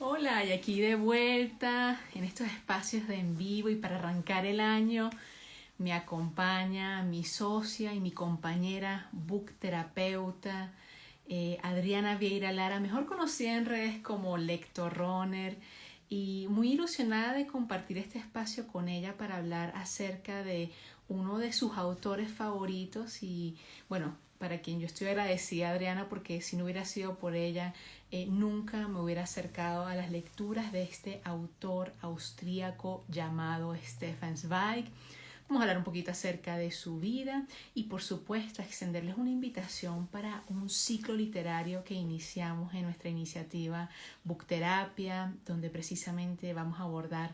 Hola, y aquí de vuelta en estos espacios de en vivo y para arrancar el año me acompaña mi socia y mi compañera book terapeuta Adriana Vieira Lara, mejor conocida en redes como Lector Runner, y muy ilusionada de compartir este espacio con ella para hablar acerca de uno de sus autores favoritos y bueno, para quien yo estoy agradecida, Adriana, porque si no hubiera sido por ella, nunca me hubiera acercado a las lecturas de este autor austríaco llamado Stefan Zweig. Vamos a hablar un poquito acerca de su vida y por supuesto extenderles una invitación para un ciclo literario que iniciamos en nuestra iniciativa Bookterapia, donde precisamente vamos a abordar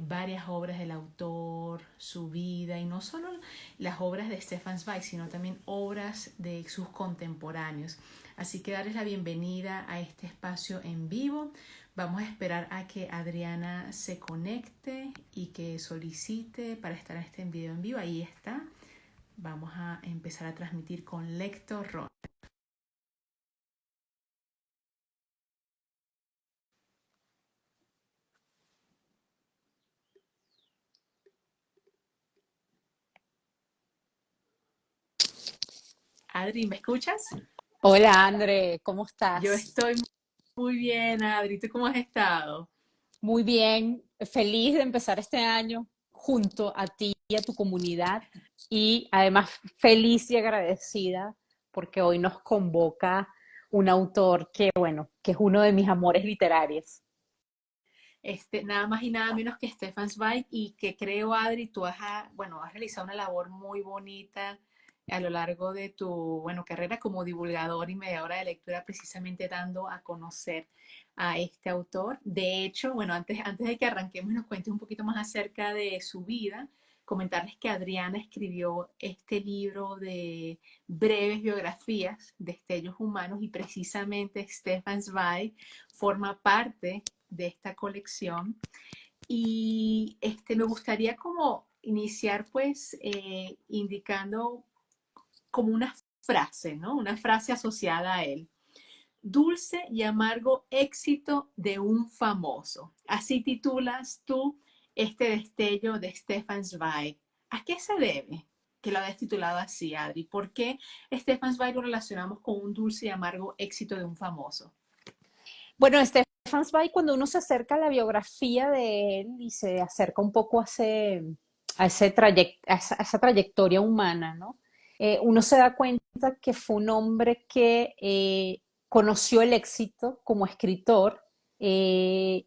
varias obras del autor, su vida y no solo las obras de Stefan Zweig, sino también obras de sus contemporáneos. Así que darles la bienvenida a este espacio en vivo. Vamos a esperar a que Adriana se conecte y que solicite para estar en este video en vivo. Ahí está. Vamos a empezar a transmitir con Lector Ron. Adri, ¿me escuchas? Hola, André, ¿cómo Yo estás? estoy muy bien, Adri. ¿Tú cómo has estado? Muy bien, feliz de empezar este año junto a ti y a tu comunidad y además feliz y agradecida porque hoy nos convoca un autor que, bueno, que es uno de mis amores literarios. Nada más y nada menos que Stefan Zweig y que creo, Adri, tú bueno, has realizado una labor muy bonita a lo largo de tu, bueno, carrera como divulgador y mediadora de lectura, precisamente dando a conocer a este autor. De hecho, bueno, antes de que arranquemos y nos cuentes un poquito más acerca de su vida, comentarles que Adriana escribió este libro de breves biografías de destellos humanos y precisamente Stefan Zweig forma parte de esta colección. Y me gustaría como iniciar pues indicando como una frase, ¿no? Una frase asociada a él. Dulce y amargo éxito de un famoso. Así titulas tú este destello de Stefan Zweig. ¿A qué se debe que lo hayas titulado así, Adri? ¿Por qué Stefan Zweig lo relacionamos con un dulce y amargo éxito de un famoso? Bueno, Stefan Zweig, cuando uno se acerca a la biografía de él y se acerca un poco a esa trayectoria humana, ¿no? Uno se da cuenta que fue un hombre que conoció el éxito como escritor. Eh,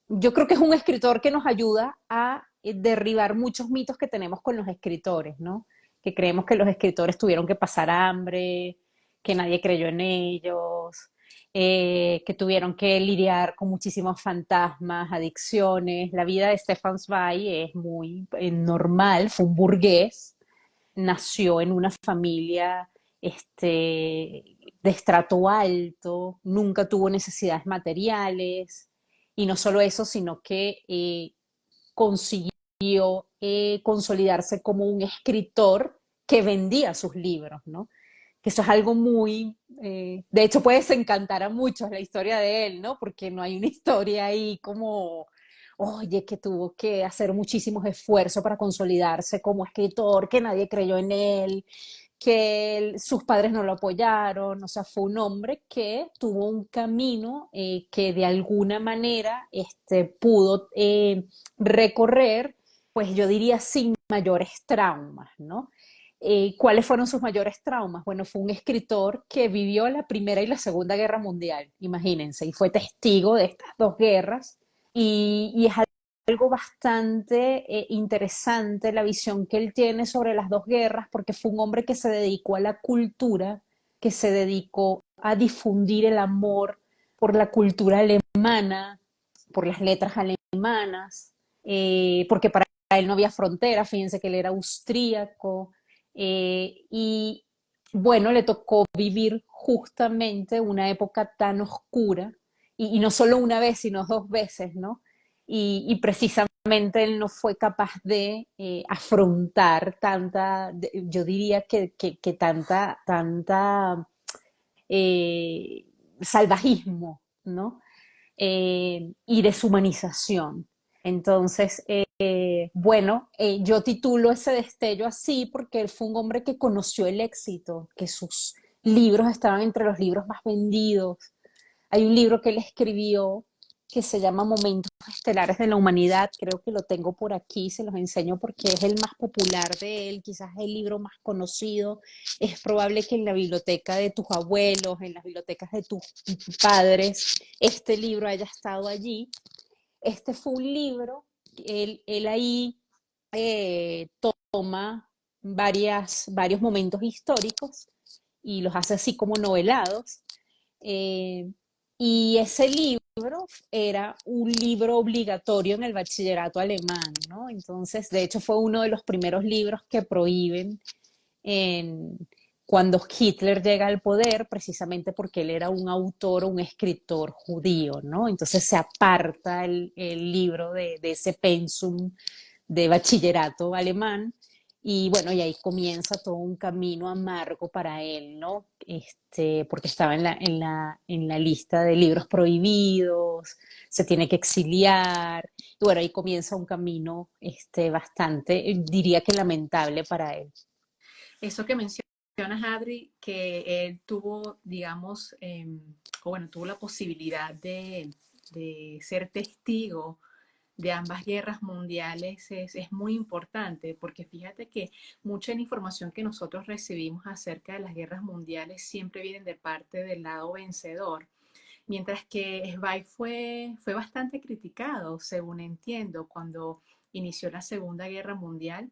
yo creo que es un escritor que nos ayuda a derribar muchos mitos que tenemos con los escritores, ¿no? Que creemos que los escritores tuvieron que pasar hambre, que nadie creyó en ellos, que tuvieron que lidiar con muchísimos fantasmas, adicciones. La vida de Stefan Zweig es muy normal, fue un burgués, nació en una familia de estrato alto, nunca tuvo necesidades materiales, y no solo eso, sino que consiguió consolidarse como un escritor que vendía sus libros, ¿no? Que eso es algo muy, de hecho puede desencantar a muchos la historia de él, ¿no? Porque no hay una historia ahí como, oye, que tuvo que hacer muchísimos esfuerzos para consolidarse como escritor, que nadie creyó en él, que sus padres no lo apoyaron, o sea, fue un hombre que tuvo un camino que de alguna manera pudo recorrer, pues yo diría sin mayores traumas, ¿no? ¿Cuáles fueron sus mayores traumas? Bueno, fue un escritor que vivió la Primera y la Segunda Guerra Mundial, imagínense, y fue testigo de estas dos guerras, y es algo bastante interesante la visión que él tiene sobre las dos guerras, porque fue un hombre que se dedicó a la cultura, que se dedicó a difundir el amor por la cultura alemana, por las letras alemanas, porque para él no había frontera, fíjense que él era austríaco, y bueno, le tocó vivir justamente una época tan oscura, y no solo una vez, sino dos veces, ¿no? Y precisamente él no fue capaz de afrontar yo diría que tanta salvajismo, ¿no? y deshumanización. Entonces, bueno, yo titulo ese destello así porque él fue un hombre que conoció el éxito, que sus libros estaban entre los libros más vendidos. Hay un libro que él escribió que se llama Momentos Estelares de la Humanidad, creo que lo tengo por aquí, se los enseño porque es el más popular de él, quizás el libro más conocido. Es probable que en la biblioteca de tus abuelos, en las bibliotecas de tus padres, este libro haya estado allí. Este fue un libro, él ahí toma varios momentos históricos y los hace así como novelados. Eh, y ese libro era un libro obligatorio en el bachillerato alemán, ¿no? Entonces, de hecho, fue uno de los primeros libros que prohíben en, cuando Hitler llega al poder, precisamente porque él era un autor o un escritor judío, ¿no? Entonces se aparta el libro de ese pensum de bachillerato alemán. Y bueno, y ahí comienza todo un camino amargo para él, ¿no? Porque estaba en la lista de libros prohibidos, se tiene que exiliar, y bueno, ahí comienza un camino bastante, diría que lamentable para él. Eso que mencionas, Adri, que él tuvo, digamos, o bueno, tuvo la posibilidad de ser testigo de ambas guerras mundiales es muy importante, porque fíjate que mucha de la información que nosotros recibimos acerca de las guerras mundiales siempre vienen de parte del lado vencedor, mientras que Zweig fue bastante criticado, según entiendo, cuando inició la Segunda Guerra Mundial,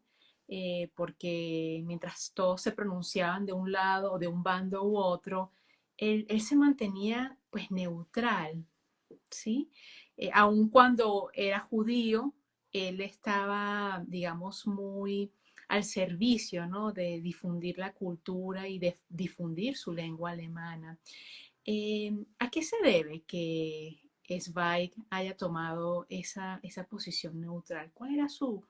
porque mientras todos se pronunciaban de un lado o de un bando u otro, él se mantenía pues neutral, ¿sí? Aun cuando era judío, él estaba, digamos, muy al servicio, ¿no? De difundir la cultura y de difundir su lengua alemana. ¿A qué se debe que Zweig haya tomado esa posición neutral? ¿Cuál era su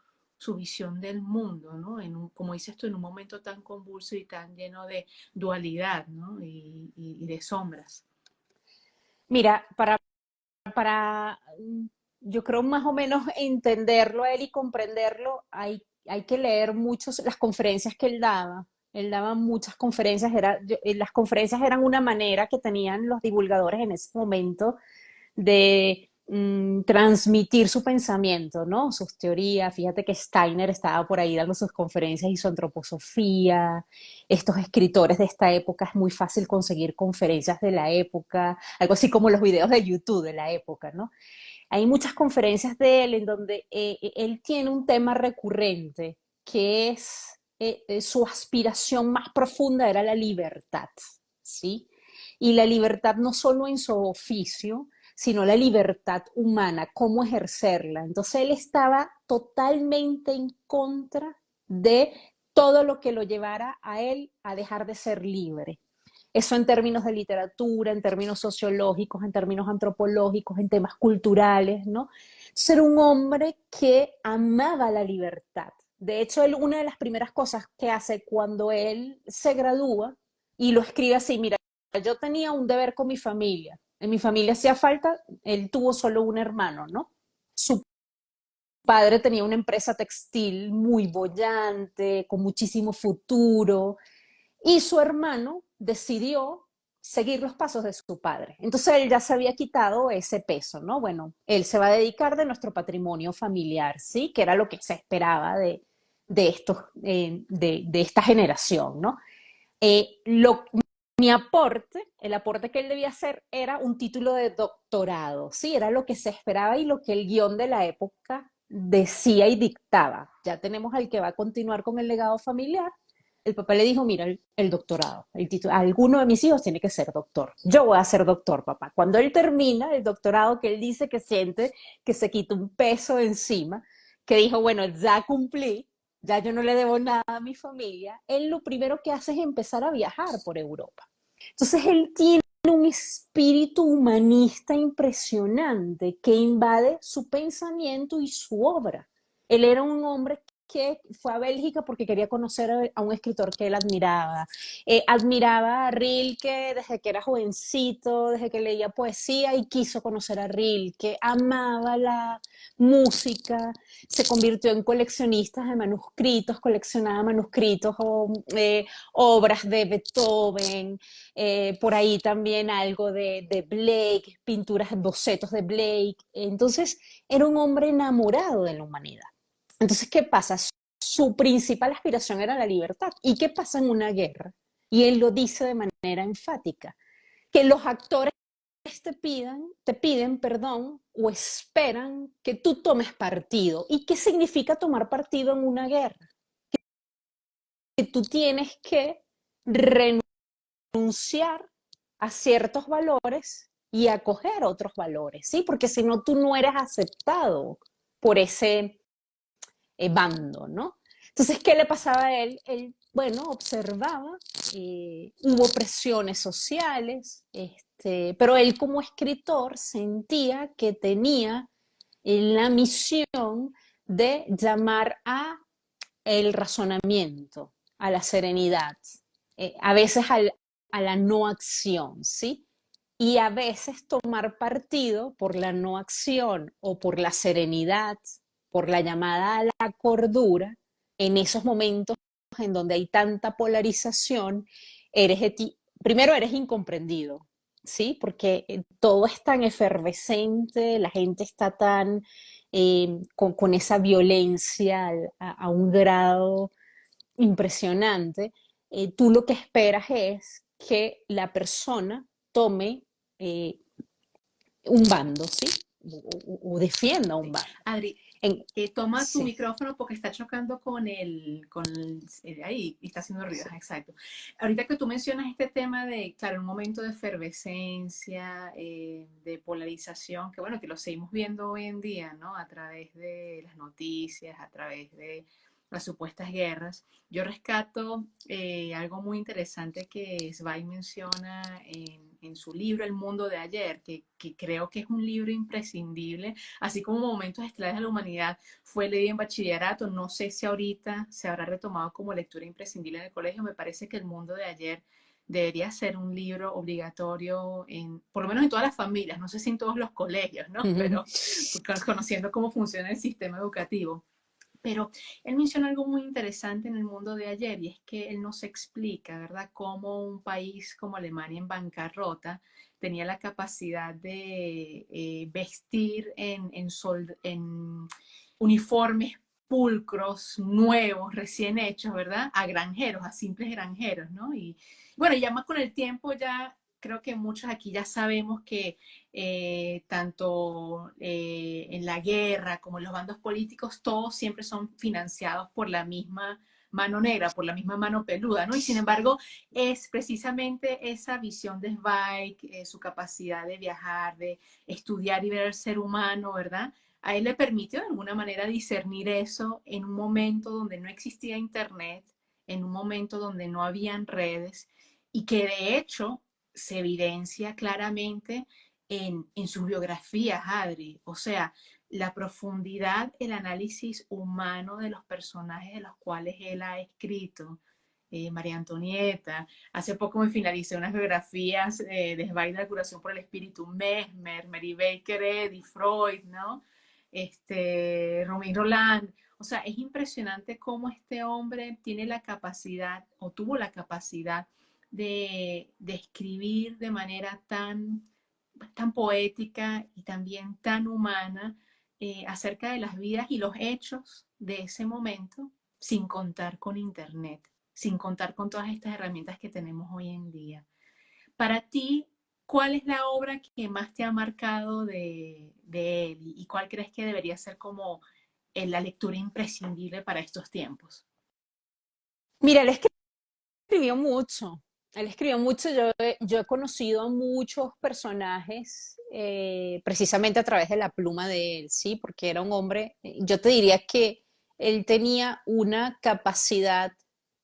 visión del mundo, ¿no? Como dices tú, en un momento tan convulso y tan lleno de dualidad, ¿no? Y de sombras. Mira, para yo creo más o menos entenderlo a él y comprenderlo, hay que leer muchos las conferencias que él daba. Él daba muchas conferencias, las conferencias eran una manera que tenían los divulgadores en ese momento de transmitir su pensamiento, ¿no? Sus teorías. Fíjate que Steiner estaba por ahí dando sus conferencias y su antroposofía. Estos escritores de esta época es muy fácil conseguir conferencias de la época, algo así como los videos de YouTube de la época, ¿no? Hay muchas conferencias de él en donde él tiene un tema recurrente que es su aspiración más profunda era la libertad, ¿sí? Y la libertad no solo en su oficio, sino la libertad humana, cómo ejercerla. Entonces él estaba totalmente en contra de todo lo que lo llevara a él a dejar de ser libre. Eso en términos de literatura, en términos sociológicos, en términos antropológicos, en temas culturales, ¿no? Ser un hombre que amaba la libertad. De hecho, él, una de las primeras cosas que hace cuando él se gradúa, y lo escribe así, mira, yo tenía un deber con mi familia. En mi familia hacía falta, él tuvo solo un hermano, ¿no? Su padre tenía una empresa textil muy bollante, con muchísimo futuro, y su hermano decidió seguir los pasos de su padre. Entonces él ya se había quitado ese peso, ¿no? Bueno, él se va a dedicar de nuestro patrimonio familiar, ¿sí? Que era lo que se esperaba de esta generación, ¿no? Lo, mi aporte, el aporte que él debía hacer era un título de doctorado, ¿sí? Era lo que se esperaba y lo que el guión de la época decía y dictaba. Ya tenemos al que va a continuar con el legado familiar. El papá le dijo, mira, el doctorado, el título, alguno de mis hijos tiene que ser doctor. Yo voy a ser doctor, papá. Cuando él termina el doctorado, que él dice que siente que se quita un peso encima, que dijo, bueno, ya cumplí, ya yo no le debo nada a mi familia, él lo primero que hace es empezar a viajar por Europa. Entonces él tiene un espíritu humanista impresionante que invade su pensamiento y su obra. Él era un hombre que fue a Bélgica porque quería conocer a un escritor que él admiraba. Admiraba a Rilke desde que era jovencito, desde que leía poesía y quiso conocer a Rilke. Amaba la música, se convirtió en coleccionista de manuscritos, coleccionaba manuscritos o obras de Beethoven, por ahí también algo de Blake, pinturas, bocetos de Blake. Entonces, era un hombre enamorado de la humanidad. Entonces, ¿qué pasa? Su principal aspiración era la libertad. ¿Y qué pasa en una guerra? Y él lo dice de manera enfática, que los actores te piden, perdón, o esperan que tú tomes partido. ¿Y qué significa tomar partido en una guerra? Que tú tienes que renunciar a ciertos valores y acoger otros valores, ¿sí? Porque si no, tú no eres aceptado por ese bando, ¿no? Entonces, ¿qué le pasaba a él? Él, bueno, observaba, hubo presiones sociales, pero él como escritor sentía que tenía la misión de llamar a el razonamiento, a la serenidad, a veces a la no acción, ¿sí? Y a veces tomar partido por la no acción o por la serenidad, por la llamada a la cordura, en esos momentos en donde hay tanta polarización, primero eres incomprendido, ¿sí? Porque todo es tan efervescente, la gente está tan con esa violencia a un grado impresionante. Tú lo que esperas es que la persona tome eh, un bando, ¿sí? O defienda un Sí. bando. Adri, En, toma tu sí. micrófono porque está chocando ahí y está haciendo ruidos, exacto. Ahorita que tú mencionas este tema de, claro, un momento de efervescencia, de polarización, que bueno, que lo seguimos viendo hoy en día, ¿no? A través de las noticias, a través de las supuestas guerras. Yo rescato algo muy interesante que Zweig menciona en su libro El mundo de ayer, que creo que es un libro imprescindible, así como Momentos Estelares de la Humanidad fue leído en bachillerato. No sé si ahorita se habrá retomado como lectura imprescindible en el colegio. Me parece que El mundo de ayer debería ser un libro obligatorio por lo menos en todas las familias, no sé si en todos los colegios, ¿no? Pero conociendo cómo funciona el sistema educativo. Pero él menciona algo muy interesante en el mundo de ayer y es que él nos explica, ¿verdad?, cómo un país como Alemania en bancarrota tenía la capacidad de vestir en uniformes pulcros, nuevos, recién hechos, ¿verdad?, a granjeros, a simples granjeros, ¿no? Y bueno, ya más con el tiempo ya creo que muchos aquí ya sabemos que tanto en la guerra como en los bandos políticos, todos siempre son financiados por la misma mano negra, por la misma mano peluda, ¿no? Y sin embargo, es precisamente esa visión de Zweig, su capacidad de viajar, de estudiar y ver al ser humano, ¿verdad? A él le permitió de alguna manera discernir eso en un momento donde no existía internet, en un momento donde no habían redes y que de hecho se evidencia claramente en sus biografías, Adri. O sea, la profundidad, el análisis humano de los personajes de los cuales él ha escrito. María Antonieta. Hace poco me finalicé unas biografías de Zweig de la curación por el espíritu, Mesmer, Mary Baker Eddy, Freud, ¿no? Romain Roland. O sea, es impresionante cómo este hombre tiene la capacidad, o tuvo la capacidad, de escribir de manera tan poética y también tan humana acerca de las vidas y los hechos de ese momento, sin contar con Internet, sin contar con todas estas herramientas que tenemos hoy en día. Para ti, ¿cuál es la obra que más te ha marcado de él y cuál crees que debería ser como la lectura imprescindible para estos tiempos? Mira, escribió mucho. Él escribió mucho. Yo he conocido a muchos personajes precisamente a través de la pluma de él, ¿sí? Porque era un hombre, yo te diría que él tenía una capacidad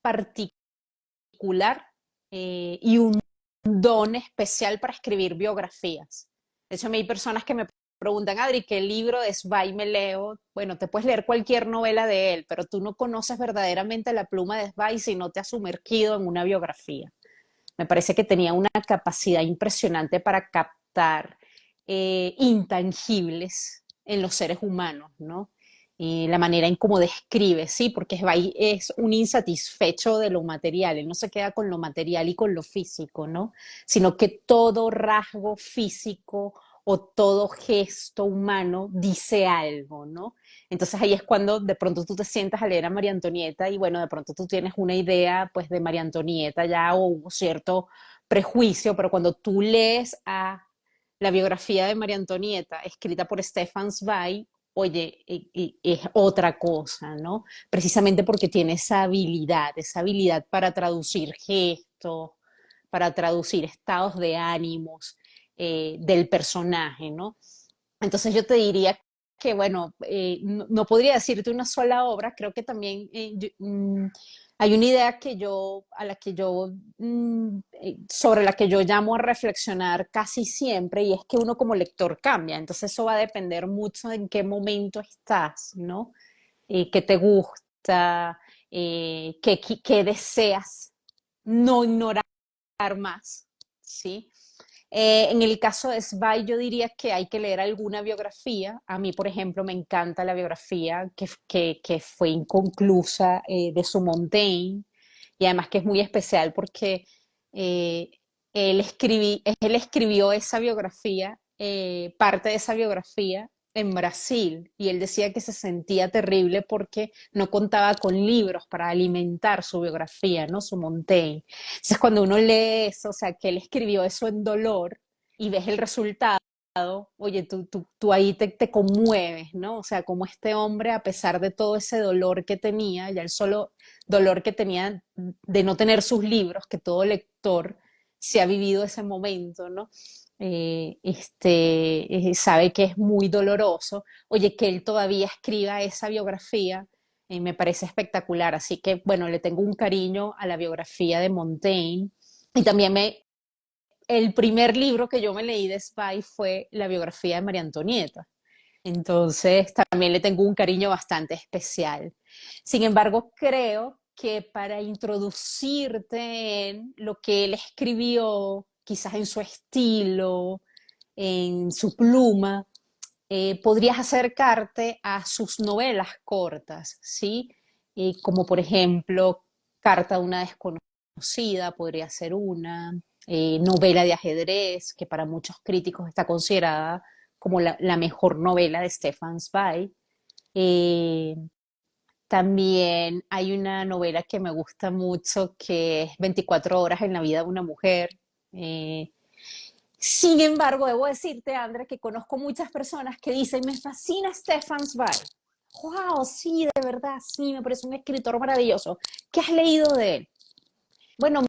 particular y un don especial para escribir biografías. De hecho, a mí hay personas que me preguntan, Adri, ¿qué libro de Zweig me leo? Bueno, te puedes leer cualquier novela de él, pero tú no conoces verdaderamente la pluma de Zweig si no te has sumergido en una biografía. Me parece que tenía una capacidad impresionante para captar intangibles en los seres humanos, ¿no? Y la manera en cómo describe, sí, porque Zweig es un insatisfecho de lo material, él no se queda con lo material y con lo físico, ¿no? Sino que todo rasgo físico o todo gesto humano dice algo, ¿no? Entonces ahí es cuando de pronto tú te sientas a leer a María Antonieta y bueno, de pronto tú tienes una idea pues de María Antonieta ya o un cierto prejuicio, pero cuando tú lees a la biografía de María Antonieta escrita por Stefan Zweig, oye, es otra cosa, ¿no? Precisamente porque tiene esa habilidad para traducir gestos, para traducir estados de ánimos del personaje, ¿no? Entonces yo te diría que, bueno, no podría decirte una sola obra, creo que también hay una idea que yo, a la que yo, sobre la que yo llamo a reflexionar casi siempre, y es que uno como lector cambia, entonces eso va a depender mucho de en qué momento estás, ¿no? Qué te gusta, qué deseas no ignorar más, ¿sí? En el caso de Zweig, yo diría que hay que leer alguna biografía. A mí, por ejemplo, me encanta la biografía que fue inconclusa de su Montaigne, y además que es muy especial porque eh, él escribió esa biografía, parte de esa biografía en Brasil, y él decía que se sentía terrible porque no contaba con libros para alimentar su biografía, ¿no? Su Montaigne. Entonces, cuando uno lee eso, o sea, que él escribió eso en dolor y ves el resultado, oye, tú ahí te conmueves, ¿no? O sea, como este hombre, a pesar de todo ese dolor que tenía, ya el solo dolor que tenía de no tener sus libros, que todo lector se ha vivido ese momento, ¿no? Sabe que es muy doloroso. Oye, que él todavía escriba esa biografía, me parece espectacular. Así que, bueno, le tengo un cariño a la biografía de Montaigne. Y también el primer libro que yo me leí de Spy fue la biografía de María Antonieta. Entonces, también le tengo un cariño bastante especial. Sin embargo, creo que para introducirte en lo que él escribió, quizás en su estilo, en su pluma, podrías acercarte a sus novelas cortas, ¿sí? Como por ejemplo, Carta a una desconocida, podría ser una, novela de ajedrez, que para muchos críticos está considerada como la mejor novela de Stefan Zweig. Eh, También hay una novela que me gusta mucho que es 24 horas en la vida de una mujer. Eh, Sin embargo, debo decirte, André, que conozco muchas personas que dicen, me fascina Stefan Zweig. Wow, sí, de verdad, sí, me parece un escritor maravilloso. ¿Qué has leído de él? Bueno,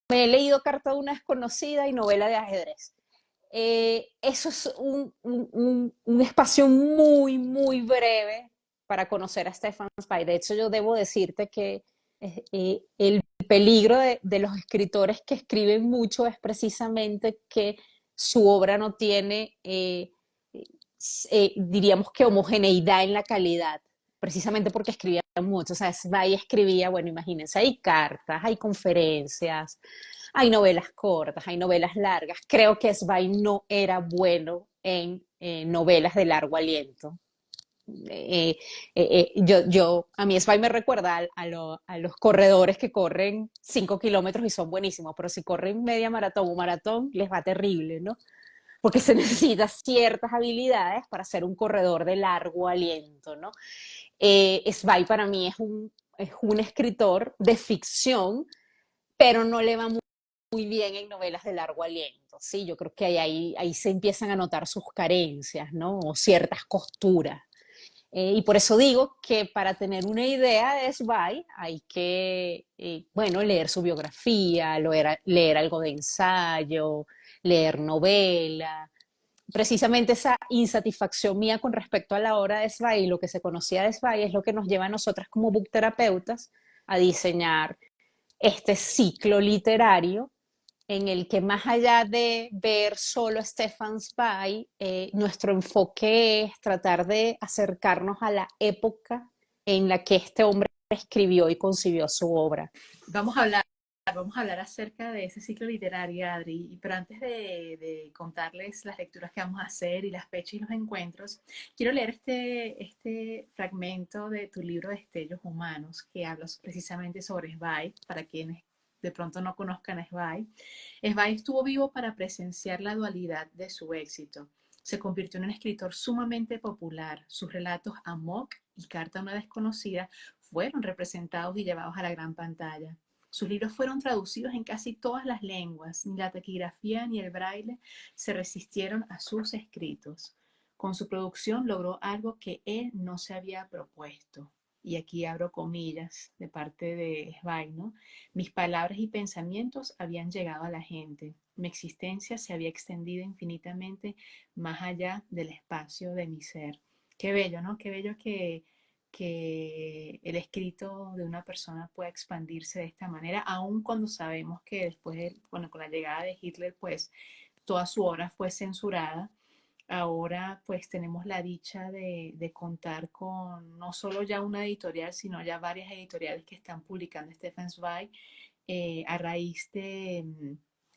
me he leído Carta de una desconocida y novela de ajedrez. Eso es un espacio muy, muy breve para conocer a Stefan Zweig. De hecho, yo debo decirte que el peligro de los escritores que escriben mucho es precisamente que su obra no tiene, diríamos que homogeneidad en la calidad, precisamente porque escribía mucho. O sea, Zweig escribía, bueno, imagínense, hay cartas, hay conferencias, hay novelas cortas, hay novelas largas. Creo que Zweig no era bueno en novelas de largo aliento. A mí Zweig me recuerda a los corredores que corren 5 kilómetros y son buenísimos, pero si corren media maratón o maratón, les va terrible, ¿no? Porque se necesitan ciertas habilidades para ser un corredor de largo aliento, ¿no? Zweig para mí es un escritor de ficción, pero no le va muy bien en novelas de largo aliento, ¿sí? Yo creo que ahí se empiezan a notar sus carencias, ¿no? O ciertas costuras. Y por eso digo que para tener una idea de Zweig hay que, bueno, leer su biografía, leer algo de ensayo, leer novela. Precisamente esa insatisfacción mía con respecto a la obra de Zweig y lo que se conocía de Zweig es lo que nos lleva a nosotras como bookterapeutas a diseñar este ciclo literario en el que más allá de ver solo Stefan Zweig, nuestro enfoque es tratar de acercarnos a la época en la que este hombre escribió y concibió su obra. Vamos a hablar, vamos a hablar acerca de ese ciclo literario, Adri, pero antes de contarles las lecturas que vamos a hacer y las fechas y los encuentros, quiero leer este fragmento de tu libro Destellos Humanos, que habla precisamente sobre Zweig, para quienes de pronto no conozcan a Zweig. Zweig estuvo vivo para presenciar la dualidad de su éxito. Se convirtió en un escritor sumamente popular. Sus relatos Amok y Carta a una desconocida fueron representados y llevados a la gran pantalla. Sus libros fueron traducidos en casi todas las lenguas. Ni la taquigrafía ni el braille se resistieron a sus escritos. Con su producción logró algo que él no se había propuesto. Y aquí abro comillas de parte de Zweig, ¿no? Mis palabras y pensamientos habían llegado a la gente. Mi existencia se había extendido infinitamente más allá del espacio de mi ser. Qué bello, ¿no? Qué bello que el escrito de una persona pueda expandirse de esta manera, aun cuando sabemos que después, bueno, con la llegada de Hitler, pues toda su obra fue censurada. Ahora pues tenemos la dicha de contar con no solo ya una editorial, sino ya varias editoriales que están publicando Stefan Zweig a raíz de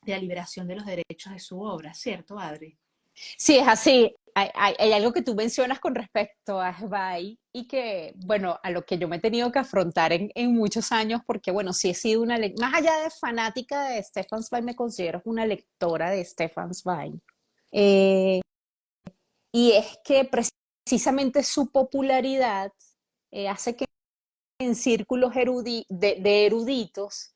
la liberación de los derechos de su obra, ¿cierto, Adri? Sí, es así. Hay algo que tú mencionas con respecto a Zweig y que, bueno, a lo que yo me he tenido que afrontar en muchos años, porque, bueno, sí he sido más allá de fanática de Stefan Zweig, me considero una lectora de Stefan Zweig. Eh, y es que precisamente su popularidad hace que en círculos de eruditos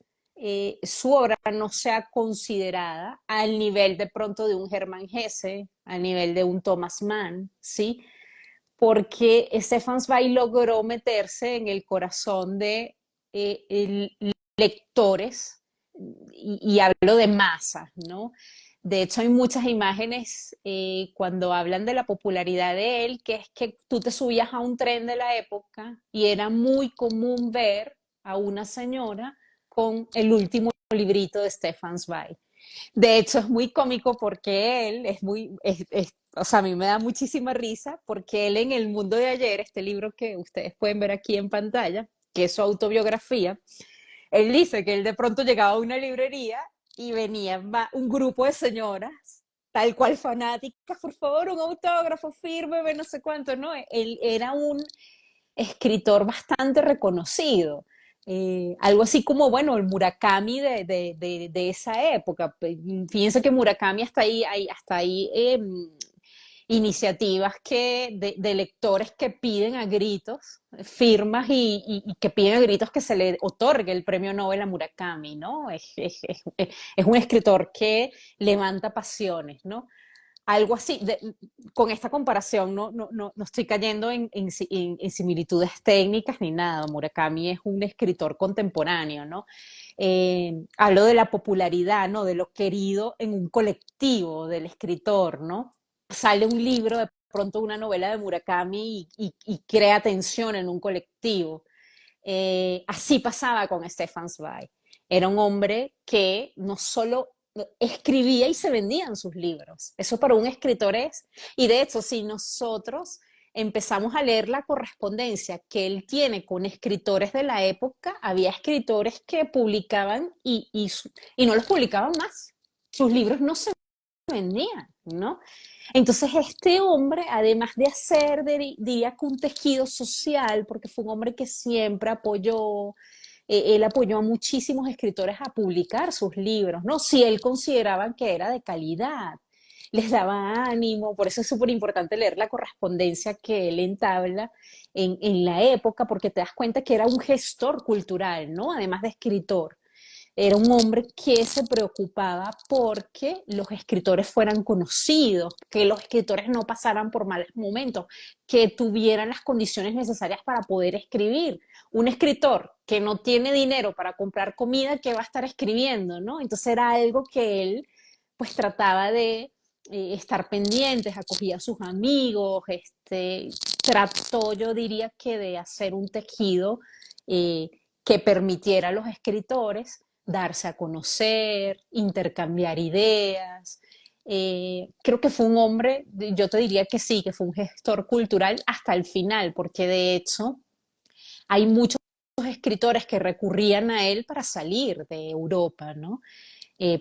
su obra no sea considerada al nivel de pronto de un Hermann Hesse, al nivel de un Thomas Mann, ¿sí? Porque Stefan Zweig logró meterse en el corazón de lectores, y hablo de masas, ¿no? De hecho, hay muchas imágenes cuando hablan de la popularidad de él, que es que tú te subías a un tren de la época y era muy común ver a una señora con el último librito de Stefan Zweig. De hecho, es muy cómico porque él o sea, a mí me da muchísima risa porque él en El Mundo de Ayer, este libro que ustedes pueden ver aquí en pantalla, que es su autobiografía, él dice que él de pronto llegaba a una librería y venía un grupo de señoras, tal cual fanáticas, por favor, un autógrafo, fírmeme, no sé cuánto, ¿no? Él era un escritor bastante reconocido. Algo así como, bueno, el Murakami de esa época. Fíjense que Murakami hasta ahí iniciativas de lectores que piden a gritos firmas y que piden a gritos que se le otorgue el premio Nobel a Murakami, ¿no? Es un escritor que levanta pasiones, ¿no? Algo así, con esta comparación no estoy cayendo en similitudes técnicas ni nada. Murakami es un escritor contemporáneo, ¿no? Hablo de la popularidad, ¿no? De lo querido en un colectivo del escritor, ¿no? Sale un libro, de pronto una novela de Murakami y crea tensión en un colectivo. Así pasaba con Stefan Zweig. Era un hombre que no solo escribía y se vendían sus libros. Eso para un escritor es. Y de hecho, si nosotros empezamos a leer la correspondencia que él tiene con escritores de la época, había escritores que publicaban y no los publicaban más. Sus libros no se vendían, ¿no? Entonces este hombre, además de hacer, diría que un tejido social, porque fue un hombre que siempre apoyó, él apoyó a muchísimos escritores a publicar sus libros, ¿no? Si él consideraba que era de calidad, les daba ánimo, por eso es súper importante leer la correspondencia que él entabla en la época, porque te das cuenta que era un gestor cultural, ¿no? Además de escritor. Era un hombre que se preocupaba porque los escritores fueran conocidos, que los escritores no pasaran por malos momentos, que tuvieran las condiciones necesarias para poder escribir. Un escritor que no tiene dinero para comprar comida, ¿qué va a estar escribiendo, no? Entonces era algo que él pues trataba de estar pendientes, acogía a sus amigos, trató, yo diría que de hacer un tejido que permitiera a los escritores darse a conocer, intercambiar ideas. Creo que fue un hombre, yo te diría que sí, que fue un gestor cultural hasta el final, porque de hecho hay muchos escritores que recurrían a él para salir de Europa, ¿no?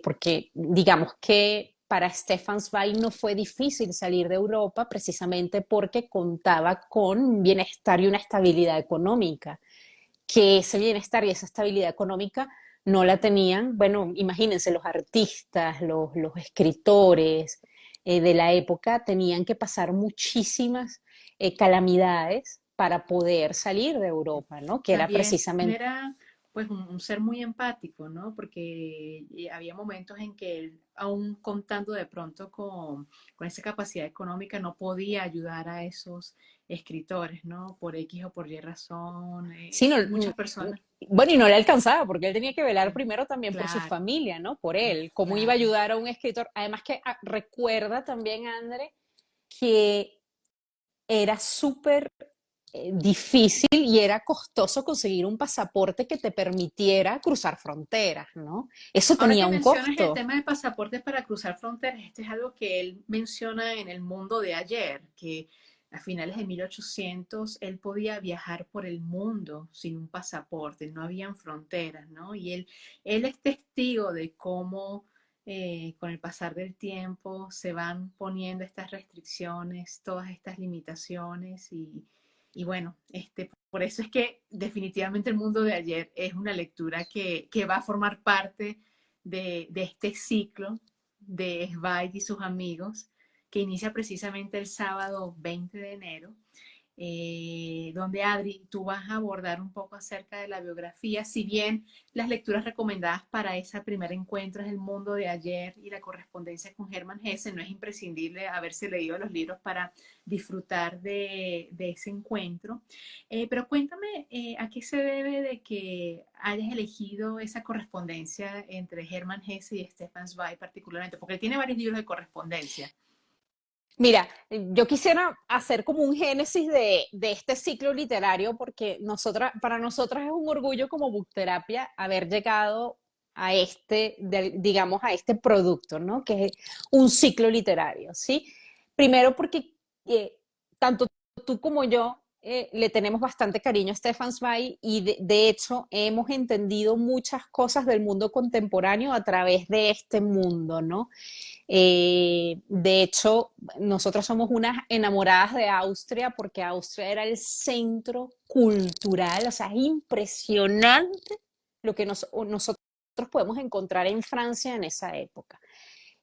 Porque digamos que para Stefan Zweig no fue difícil salir de Europa precisamente porque contaba con un bienestar y una estabilidad económica, que ese bienestar y esa estabilidad económica no la tenían, bueno, imagínense, los artistas, los escritores de la época tenían que pasar muchísimas calamidades para poder salir de Europa, ¿no? Que era También precisamente. era pues un ser muy empático, ¿no? Porque había momentos en que él, aún contando de pronto con esa capacidad económica, no podía ayudar a esos escritores, ¿no? Por X o por Y razón. Sí, no, Muchas personas. bueno, y no le alcanzaba, porque él tenía que velar Sí, primero también por su claro, familia, ¿no? Por él, cómo iba a claro. ayudar a un escritor. Además que recuerda también, André, que era súper difícil y era costoso conseguir un pasaporte que te permitiera cruzar fronteras, ¿no? Eso Ahora tenía que un mencionas el costo. tema de pasaportes para cruzar fronteras, este es algo que él menciona en El Mundo de Ayer, que a finales de 1800 él podía viajar por el mundo sin un pasaporte, no habían fronteras, ¿no? Y él es testigo de cómo con el pasar del tiempo se van poniendo estas restricciones, todas estas limitaciones y bueno, por eso es que definitivamente El Mundo de Ayer es una lectura que va a formar parte de este ciclo de Zweig y sus amigos, que inicia precisamente el sábado 20 de enero, donde Adri, tú vas a abordar un poco acerca de la biografía, si bien las lecturas recomendadas para ese primer encuentro es El Mundo de Ayer y la correspondencia con Hermann Hesse, no es imprescindible haberse leído los libros para disfrutar de ese encuentro. Pero cuéntame, ¿a qué se debe de que hayas elegido esa correspondencia entre Hermann Hesse y Stefan Zweig particularmente? Porque él tiene varios libros de correspondencia. Mira, yo quisiera hacer como un génesis de este ciclo literario porque para nosotras es un orgullo como Bookterapia haber llegado a digamos, a este producto, ¿no? Que es un ciclo literario, ¿sí? Primero porque eh, tanto tú como yo le tenemos bastante cariño a Stefan Zweig y de hecho hemos entendido muchas cosas del mundo contemporáneo a través de este mundo, ¿no? De hecho, nosotros somos unas enamoradas de Austria porque Austria era el centro cultural, o sea, es impresionante lo que nosotros podemos encontrar en Francia en esa época.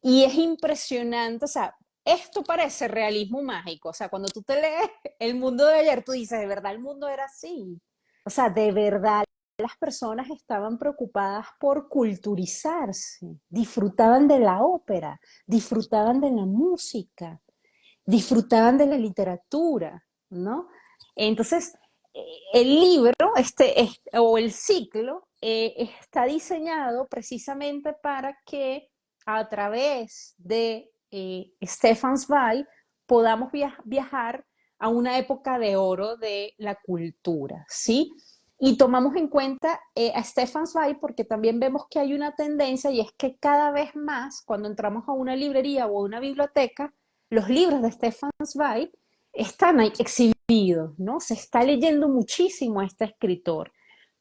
Y es impresionante, o sea, esto parece realismo mágico, o sea, cuando tú te lees El Mundo de Ayer, tú dices, de verdad el mundo era así, o sea, de verdad las personas estaban preocupadas por culturizarse, disfrutaban de la ópera, disfrutaban de la música, disfrutaban de la literatura, ¿no? Entonces, el libro o el ciclo está diseñado precisamente para que a través de Stefan Zweig podamos viajar a una época de oro de la cultura, ¿sí? Y tomamos en cuenta a Stefan Zweig porque también vemos que hay una tendencia y es que cada vez más cuando entramos a una librería o a una biblioteca, los libros de Stefan Zweig están ahí exhibidos, ¿no? Se está leyendo muchísimo a este escritor.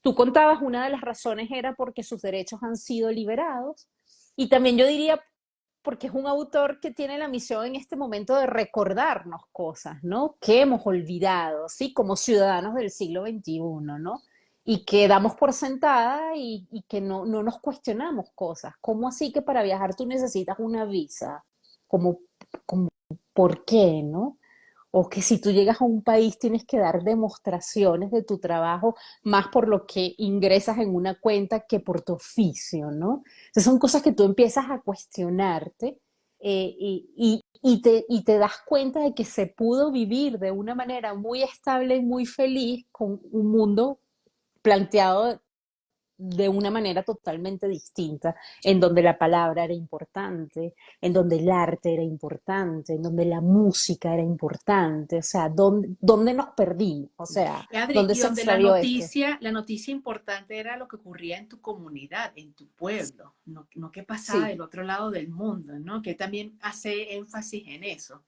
Tú contabas una de las razones era porque sus derechos han sido liberados y también yo diría porque es un autor que tiene la misión en este momento de recordarnos cosas, ¿no? Que hemos olvidado, ¿sí? Como ciudadanos del siglo XXI, ¿no? Y que damos por sentada y que no nos cuestionamos cosas. ¿Cómo así que para viajar tú necesitas una visa? Como, como ¿por qué, no? O que si tú llegas a un país tienes que dar demostraciones de tu trabajo más por lo que ingresas en una cuenta que por tu oficio, ¿no? Entonces son cosas que tú empiezas a cuestionarte y te das cuenta de que se pudo vivir de una manera muy estable y muy feliz con un mundo planteado de una manera totalmente distinta, en donde la palabra era importante, en donde el arte era importante, en donde la música era importante, o sea, ¿dónde nos perdimos? O sea, Y Adri, ¿dónde y se donde extravió esto? la noticia importante era lo que ocurría en tu comunidad, en tu pueblo, no qué pasaba Sí, del otro lado del mundo, ¿no? Que también hace énfasis en eso.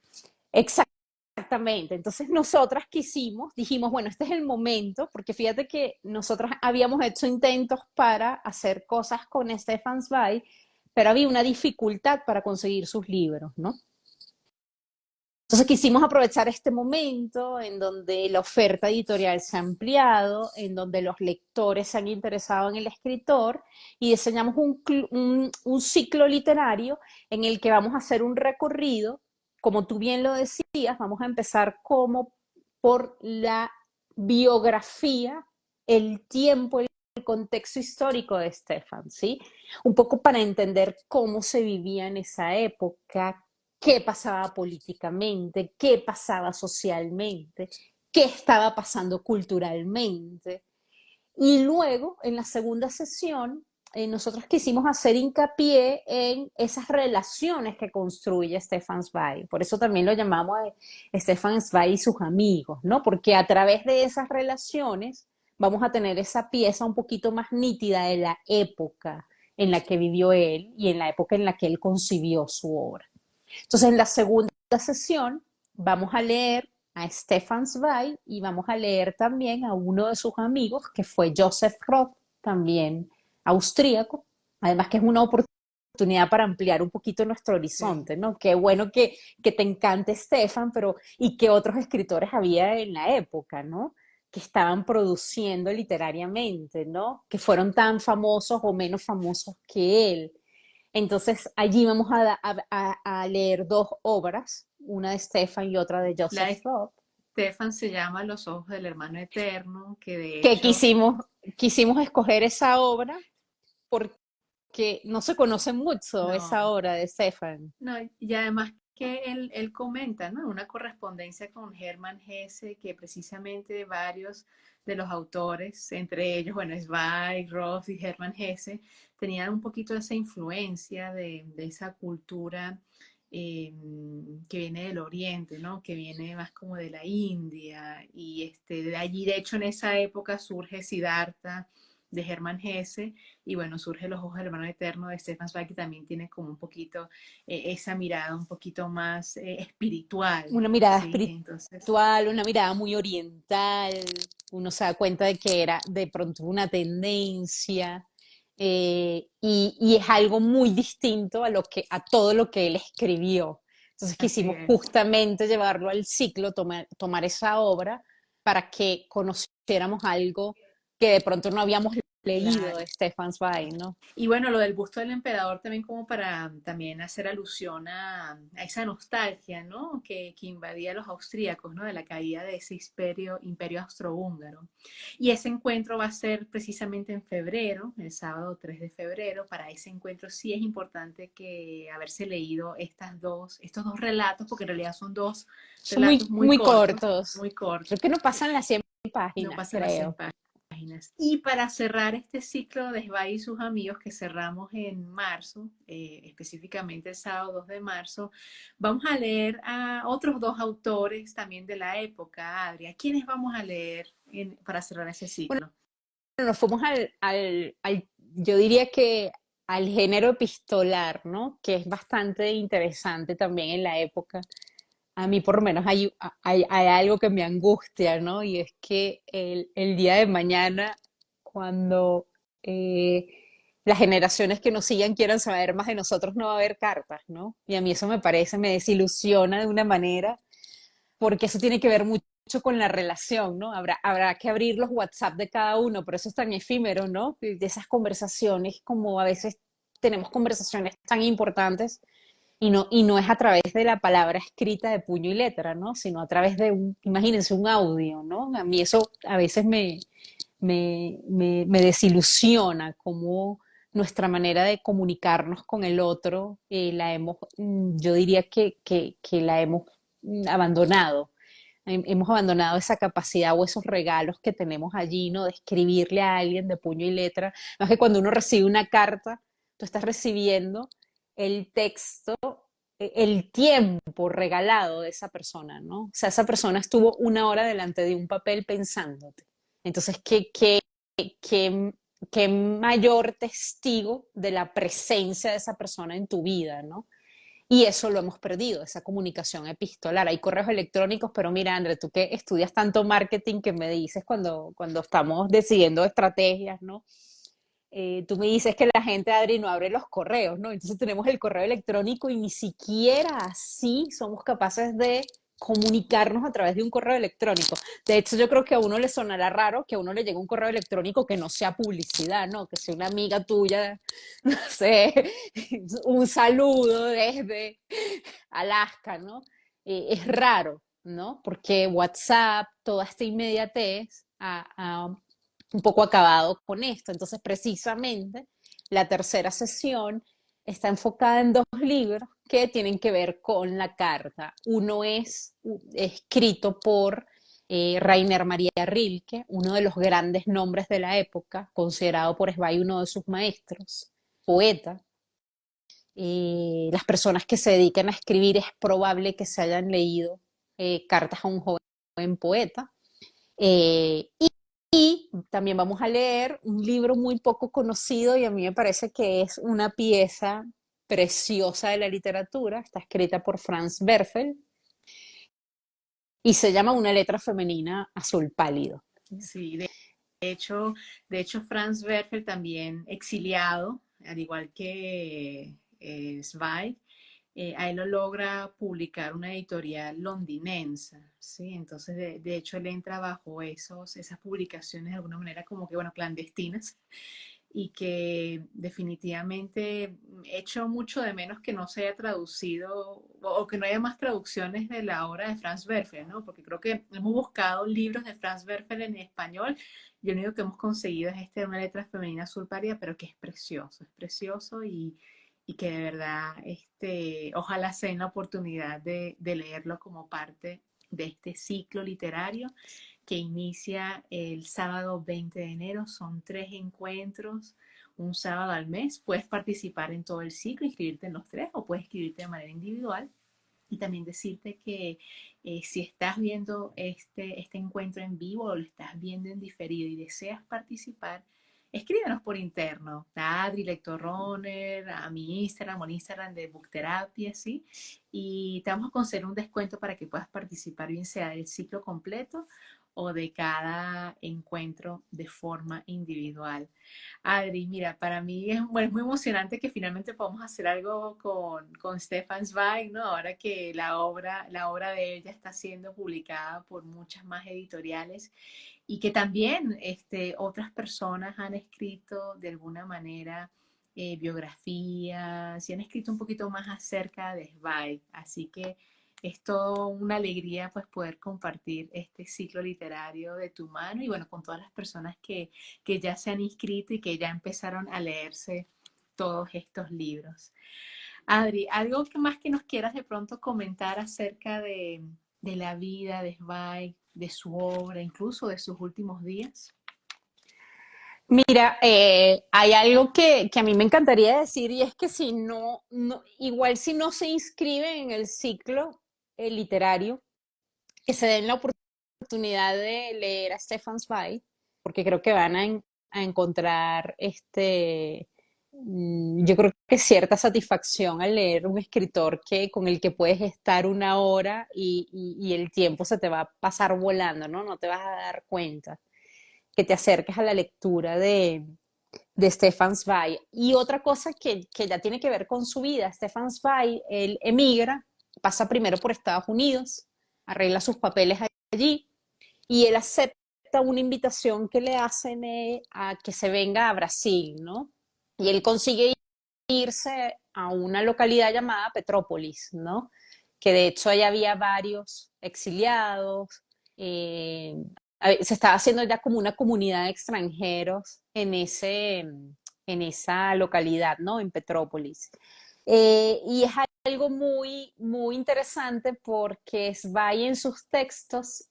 exactamente. Entonces nosotras quisimos, dijimos, bueno, este es el momento, porque fíjate que nosotras habíamos hecho intentos para hacer cosas con Stefan Zweig, pero había una dificultad para conseguir sus libros, ¿no? Entonces quisimos aprovechar este momento en donde la oferta editorial se ha ampliado, en donde los lectores se han interesado en el escritor y diseñamos un ciclo literario en el que vamos a hacer un recorrido, como tú bien lo decías, vamos a empezar como por la biografía, el tiempo, el contexto histórico de Stefan, ¿sí? Un poco para entender cómo se vivía en esa época, qué pasaba políticamente, qué pasaba socialmente, qué estaba pasando culturalmente. Y luego, en la segunda sesión, nosotros quisimos hacer hincapié en esas relaciones que construye Stefan Zweig. Por eso también lo llamamos Stefan Zweig y sus amigos, ¿no? Porque a través de esas relaciones vamos a tener esa pieza un poquito más nítida de la época en la que vivió él y en la época en la que él concibió su obra. Entonces, en la segunda sesión vamos a leer a Stefan Zweig y vamos a leer también a uno de sus amigos, que fue Joseph Roth, también austríaco. Además que es una oportunidad para ampliar un poquito nuestro Sí. horizonte, ¿no? Qué bueno que te encante Stefan, pero y qué otros escritores había en la época, ¿no? Que estaban produciendo literariamente, ¿no? Que fueron tan famosos o menos famosos que él. Entonces allí vamos a leer dos obras, una de Stefan y otra de La Joseph de Roth, Stefan se llama Los ojos del hermano eterno, que de que hecho, quisimos escoger esa obra porque no se conoce mucho esa no, obra de Stefan. no, y además que él comenta, ¿no? Una correspondencia con Hermann Hesse, que precisamente varios de los autores, entre ellos, bueno, Zweig, Roth y Hermann Hesse, tenían un poquito esa influencia de esa cultura que viene del Oriente, ¿no? Que viene más como de la India. Y de allí, de hecho, en esa época surge Siddhartha de Hermann Hesse, y bueno, surge Los ojos del hermano eterno de Stefan Zweig, que también tiene como un poquito esa mirada un poquito más espiritual, Una mirada ¿sí? Entonces, espiritual, una mirada muy oriental, uno se da cuenta de que era de pronto una tendencia y es algo muy distinto a todo lo que él escribió. Entonces así quisimos es. justamente llevarlo al ciclo, tomar esa obra para que conociéramos algo que de pronto no habíamos leído Claro. de Stefan Zweig, ¿no? Y bueno, lo del busto del emperador también como para también hacer alusión a esa nostalgia, ¿no? Que invadía a los austríacos, ¿no? De la caída de ese imperio austrohúngaro. Y ese encuentro va a ser precisamente en febrero, el sábado 3 de febrero. Para ese encuentro sí es importante que haberse leído estos dos relatos, porque en realidad son dos Son relatos muy muy cortos, cortos. muy Creo cortos, que no pasan las 100 no páginas, pasan las 100 creo. páginas. Y para cerrar este ciclo de Sbai y sus amigos que cerramos en marzo, específicamente el sábado 2 de marzo, vamos a leer a otros dos autores también de la época, Adria. ¿Quiénes vamos a leer para cerrar ese Bueno, ciclo? nos fuimos yo diría que al género epistolar, ¿no? Que es bastante interesante también en la época. A mí por lo menos hay algo que me angustia, ¿no? Y es que el día de mañana, cuando eh, las generaciones que nos sigan quieran saber más de nosotros, no va a haber cartas, ¿no? Y a mí eso me parece, me desilusiona de una manera porque eso tiene que ver mucho con la relación, ¿no? Habrá que abrir los WhatsApp de cada uno, pero eso es tan efímero, ¿no? De esas conversaciones, como a veces tenemos conversaciones tan importantes y no es a través de la palabra escrita de puño y letra, ¿no? Sino a través de imagínense, un audio, ¿no? A mí eso a veces me desilusiona como nuestra manera de comunicarnos con el otro, yo diría que la hemos abandonado. hemos abandonado esa capacidad o esos regalos que tenemos allí, ¿no? De escribirle a alguien de puño y letra. Más que cuando uno recibe una carta, tú estás recibiendo el texto, el tiempo regalado de esa persona, ¿no? O sea, esa persona estuvo una hora delante de un papel pensándote. Entonces, qué, qué mayor testigo de la presencia de esa persona en tu vida, ¿no? Y eso lo hemos perdido, esa comunicación epistolar. Hay correos electrónicos, pero mira, André, tú que estudias tanto marketing, que me dices cuando estamos decidiendo estrategias, ¿no? Tú me dices que la gente, Adri, no abre los correos, ¿no? Entonces tenemos el correo electrónico y ni siquiera así somos capaces de comunicarnos a través de un correo electrónico. De hecho, yo creo que a uno le sonará raro que a uno le llegue un correo electrónico que no sea publicidad, ¿no? Que sea una amiga tuya, no sé, un saludo desde Alaska, ¿no? Es raro, ¿no? Porque WhatsApp, toda esta inmediatez, un poco acabado con esto. Entonces, precisamente, la tercera sesión está enfocada en dos libros que tienen que ver con la carta. Uno es escrito por Rainer Maria Rilke, uno de los grandes nombres de la época, considerado por Zweig uno de sus maestros, poeta. Las personas que se dedican a escribir es probable que se hayan leído cartas a un joven poeta. Y también vamos a leer un libro muy poco conocido y a mí me parece que es una pieza preciosa de la literatura. Está escrita por Franz Werfel y se llama Una letra femenina azul pálido. Sí, hecho, de hecho, Franz Werfel también exiliado, al igual que Zweig, a él lo logra publicar una editorial londinense, ¿sí? Entonces, de hecho, él entra bajo esas publicaciones de alguna manera como que, bueno, clandestinas y que definitivamente echo mucho de menos que no se haya traducido o que no haya más traducciones de la obra de Franz Werfel, ¿no? Porque creo que hemos buscado libros de Franz Werfel en español y lo único que hemos conseguido es este de Una letra femenina azul pálida, pero que es precioso y que de verdad, ojalá se den la oportunidad de leerlo como parte de este ciclo literario que inicia el sábado 20 de enero. Son 3 encuentros, un sábado al mes. Puedes participar en todo el ciclo, inscribirte en los 3 o puedes inscribirte de manera individual. Y también decirte que si estás viendo este encuentro en vivo o lo estás viendo en diferido y deseas participar, escríbenos por interno, a Adri Lector Runner, a mi Instagram o el Instagram de Bookterapia, ¿sí? Y te vamos a conceder un descuento para que puedas participar, bien sea del ciclo completo o de cada encuentro de forma individual. Adri, mira, para mí es, bueno, es muy emocionante que finalmente podamos hacer algo con Stefan Zweig, ¿no? Ahora que la obra de ella está siendo publicada por muchas más editoriales y que también otras personas han escrito de alguna manera biografías y han escrito un poquito más acerca de Zweig. Así que es todo una alegría pues poder compartir este ciclo literario de tu mano y bueno, con todas las personas que ya se han inscrito y que ya empezaron a leerse todos estos libros. Adri, ¿algo más que nos quieras de pronto comentar acerca de la vida de Zweig, de su obra, incluso de sus últimos días? Mira, hay algo que a mí me encantaría decir y es que si igual si no se inscriben en el ciclo literario, que se den la oportunidad de leer a Stefan Zweig, porque creo que van a encontrar yo creo que cierta satisfacción al leer un escritor con el que puedes estar una hora y el tiempo se te va a pasar volando, ¿no? No te vas a dar cuenta que te acerques a la lectura de Stefan Zweig. Y otra cosa que ya tiene que ver con su vida, Stefan Zweig, él emigra, pasa primero por Estados Unidos, arregla sus papeles allí y él acepta una invitación que le hacen a que se venga a Brasil, ¿no? Y él consigue irse a una localidad llamada Petrópolis, ¿no? Que de hecho ahí había varios exiliados, eh, se estaba haciendo ya como una comunidad de extranjeros en esa localidad, ¿no? En Petrópolis. Y es algo muy, muy interesante porque Zweig en sus textos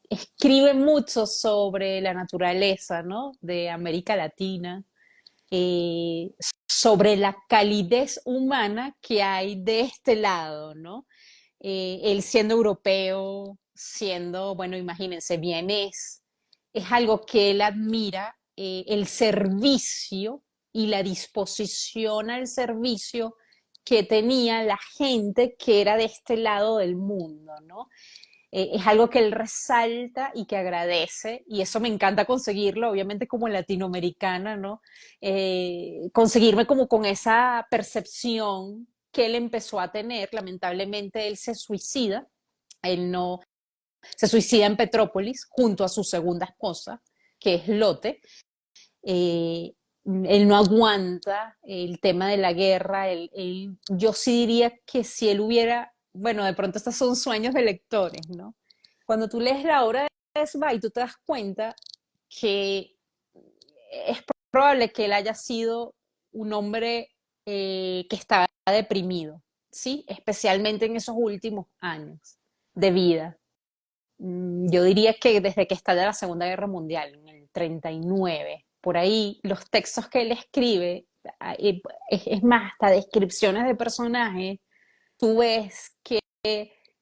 escribe mucho sobre la naturaleza, ¿no? De América Latina, eh, sobre la calidez humana que hay de este lado, ¿no? Él siendo europeo, siendo, bueno, imagínense, vienés, es algo que él admira, el servicio y la disposición al servicio que tenía la gente que era de este lado del mundo, ¿no? Es algo que él resalta y que agradece, y eso me encanta conseguirlo, obviamente como latinoamericana, ¿no? Conseguirme como con esa percepción que él empezó a tener. Lamentablemente él se suicida, él no, se suicida en Petrópolis junto a su segunda esposa, que es Lotte. Eh, Él no aguanta el tema de la guerra. Yo sí diría que si él hubiera, bueno, de pronto estos son sueños de lectores, ¿no? Cuando tú lees la obra de Zweig, tú te das cuenta que es probable que él haya sido un hombre que estaba deprimido, ¿sí? Especialmente en esos últimos años de vida. Yo diría que desde que estalla la Segunda Guerra Mundial, en el 39, por ahí, los textos que él escribe, es más, hasta descripciones de personajes, tú ves que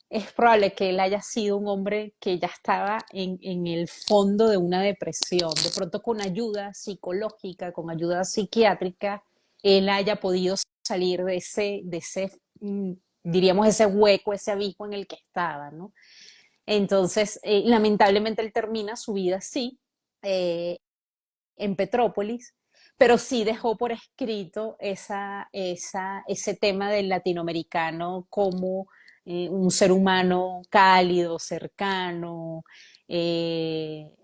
es probable que él haya sido un hombre que ya estaba en el fondo de una depresión. De pronto con ayuda psicológica, con ayuda psiquiátrica, él haya podido salir de ese, diríamos, ese hueco, ese abismo en el que estaba, ¿no? Entonces, lamentablemente él termina su vida así, eh, en Petrópolis, pero sí dejó por escrito ese tema del latinoamericano como un ser humano cálido, cercano,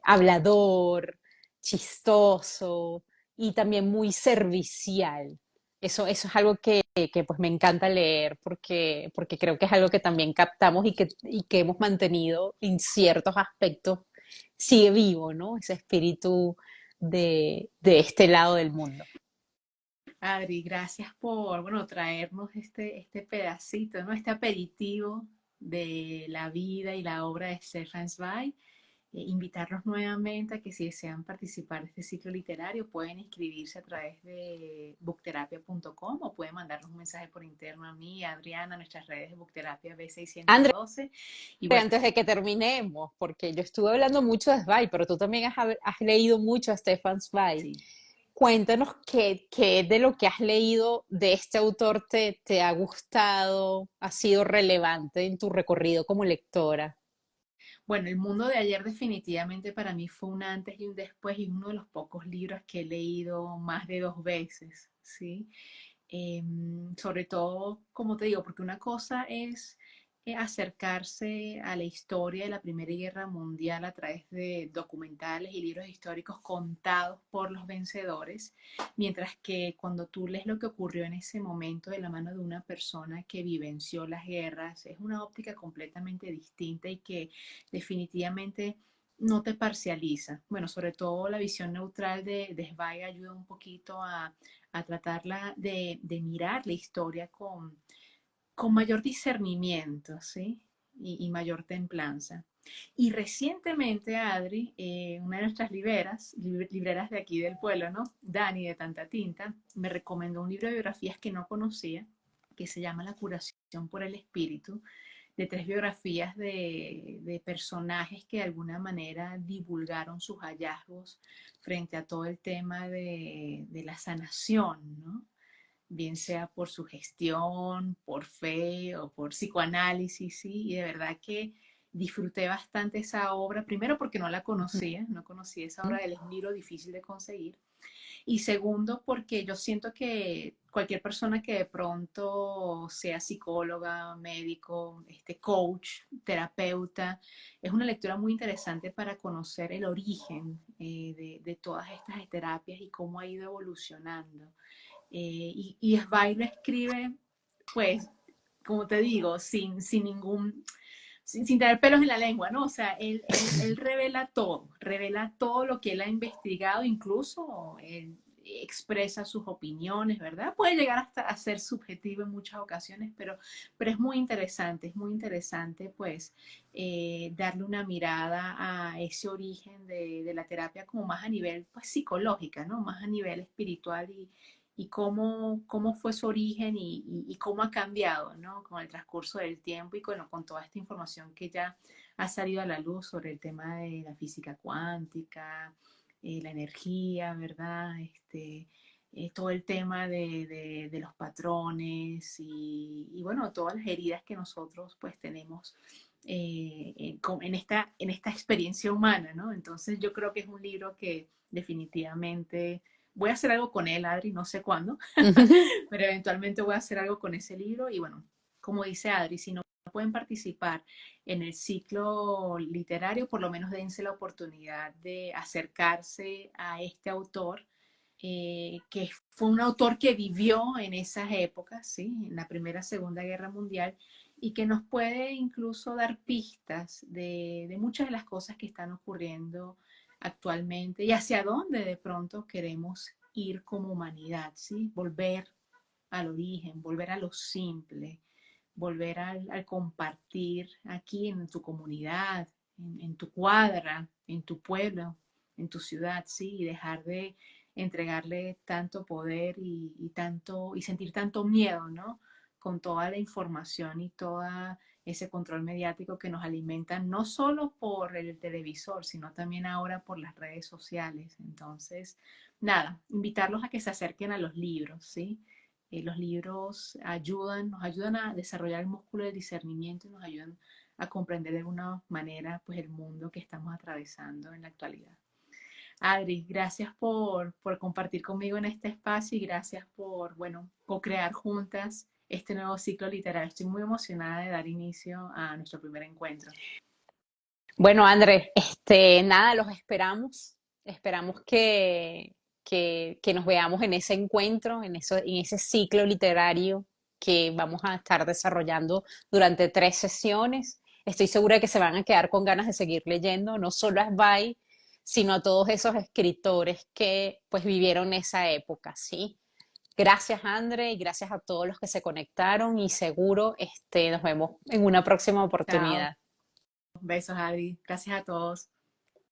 hablador, chistoso y también muy servicial. Eso es algo que pues me encanta leer porque creo que es algo que también captamos y que hemos mantenido en ciertos aspectos, sigue vivo, ¿no? Ese espíritu de este lado del mundo. Adri, gracias por, bueno, traernos este pedacito, ¿no? Este aperitivo de la vida y la obra de Stefan Zweig. Invitarlos nuevamente a que si desean participar de este ciclo literario pueden inscribirse a través de bookterapia.com o pueden mandarnos un mensaje por interno a mí, a Adriana, a nuestras redes de Bookterapia André, B612. Y bueno, antes de que terminemos, porque yo estuve hablando mucho de Zweig, pero tú también has leído mucho a Stefan Zweig. sí. Cuéntanos qué de lo que has leído de este autor te ha gustado, ha sido relevante en tu recorrido como lectora. Bueno, El mundo de ayer definitivamente para mí fue un antes y un después y uno de los pocos libros que he leído más de 2 veces, ¿sí? Sobre todo, como te digo, porque una cosa es acercarse a la historia de la Primera Guerra Mundial a través de documentales y libros históricos contados por los vencedores, mientras que cuando tú lees lo que ocurrió en ese momento de la mano de una persona que vivenció las guerras, es una óptica completamente distinta y que definitivamente no te parcializa. Bueno, sobre todo la visión neutral de Zweig ayuda un poquito a tratarla de mirar la historia con mayor discernimiento, ¿sí? Y mayor templanza. Y recientemente, Adri, una de nuestras libreras de aquí del pueblo, ¿no? Dani de Tanta Tinta, me recomendó un libro de biografías que no conocía, que se llama La curación por el espíritu, de 3 biografías de personajes que de alguna manera divulgaron sus hallazgos frente a todo el tema de la sanación, ¿no? Bien sea por su gestión, por fe o por psicoanálisis, ¿sí? Y de verdad que disfruté bastante esa obra, primero porque no la conocía, no conocía esa obra, es un libro difícil de conseguir, y segundo porque yo siento que cualquier persona que de pronto sea psicóloga, médico, coach, terapeuta, es una lectura muy interesante para conocer el origen de todas estas terapias y cómo ha ido evolucionando. Y Zweig lo escribe, pues, como te digo, sin tener pelos en la lengua, ¿no? O sea, él revela todo lo que él ha investigado, incluso expresa sus opiniones, ¿verdad? Puede llegar hasta a ser subjetivo en muchas ocasiones, pero es muy interesante pues darle una mirada a ese origen de la terapia como más a nivel pues psicológica, ¿no? Más a nivel espiritual y cómo fue su origen y cómo ha cambiado, ¿no? Con el transcurso del tiempo y con toda esta información que ya ha salido a la luz sobre el tema de la física cuántica, la energía, ¿verdad? Todo el tema de los patrones y, bueno, todas las heridas que nosotros pues tenemos en esta experiencia humana, ¿no? Entonces yo creo que es un libro que definitivamente voy a hacer algo con él, Adri, no sé cuándo, pero eventualmente voy a hacer algo con ese libro y bueno, como dice Adri, si no pueden participar en el ciclo literario, por lo menos dense la oportunidad de acercarse a este autor, que fue un autor que vivió en esas épocas, ¿sí? En la Primera, Segunda Guerra Mundial, y que nos puede incluso dar pistas de muchas de las cosas que están ocurriendo actualmente y hacia dónde de pronto queremos ir como humanidad, ¿sí? Volver al origen, volver a lo simple, volver al compartir aquí en tu comunidad, en tu cuadra, en tu pueblo, en tu ciudad, ¿sí? Y dejar de entregarle tanto poder y sentir tanto miedo, ¿no? Con toda la información y todo ese control mediático que nos alimentan, no solo por el televisor, sino también ahora por las redes sociales. Entonces, nada, invitarlos a que se acerquen a los libros, ¿sí? Los libros nos ayudan a desarrollar el músculo del discernimiento y nos ayudan a comprender de alguna manera pues el mundo que estamos atravesando en la actualidad. Adri, gracias por compartir conmigo en este espacio y gracias por, bueno, co-crear juntas este nuevo ciclo literario. Estoy muy emocionada de dar inicio a nuestro primer encuentro. Bueno, Andrés, nada, los esperamos. Esperamos que nos veamos en ese encuentro, en ese ciclo literario que vamos a estar desarrollando durante 3 sesiones. Estoy segura que se van a quedar con ganas de seguir leyendo, no solo a Sbai, sino a todos esos escritores que pues vivieron esa época, ¿sí? Gracias, André, y gracias a todos los que se conectaron y seguro nos vemos en una próxima Chao. oportunidad. Besos, Adri. Gracias a todos.